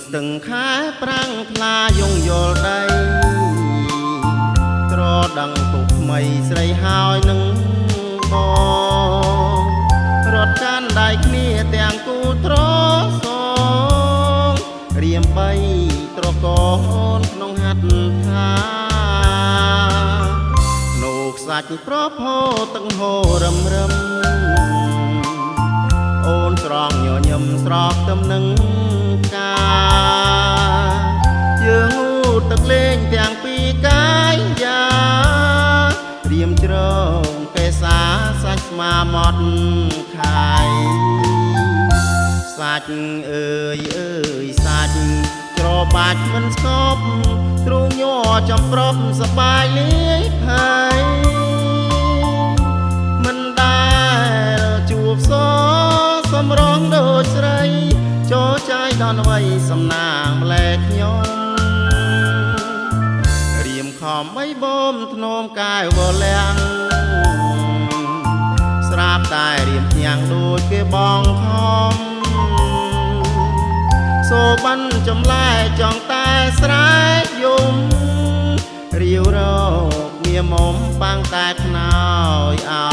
ស្ទឹងខែប្រាំងថ្លាយងយល់ដីត្រដឹងពុកថ្មីស្រីហើយនឹងបងរត់កាន់ដៃគ្នាទាំងគូត្រសងរៀមបីត្រកូនក្នុងហាត់ថានោខ្សាច់ប្រផោទឹកហូររឹមរឹមអូនស្រងញញឹមស្រស់ទំនឹងកាយើងងូតទឹកលេងទាំងពីរកាយយ៉ារៀមជ្រងកេសាសាច់ស្មាមត់ខាយសាច់អើយអើយសាច់ច្របាច់មិនស្គប់ទ្រូងញ័រចំប្រុបសបាយលាយភ័យមិនដែលជួបសសំរងដូចស្រីចូលចាយដល់អ្វីសំណាងម្លែខ្ញុំរៀមខំអីបូមធ្នមកាយវលាំងស្រាប់តែរៀមញ៉ាំងដូចគេបងខំសូបានចម្លែចង់តែស្រែកយំរាវរកមាមុំបាំងតែខ្នើយអោ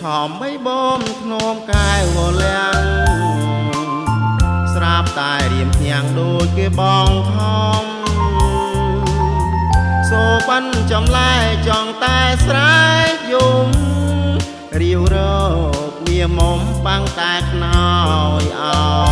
ខំបីបូមធ្នមកាយវលាំងស្រាប់តែរៀមញ៉ាំងដូចគេបងខំសូបានចម្លែចង់តែស្រែកយំរាវរកមាមុំបាំងតែខ្នើយអោ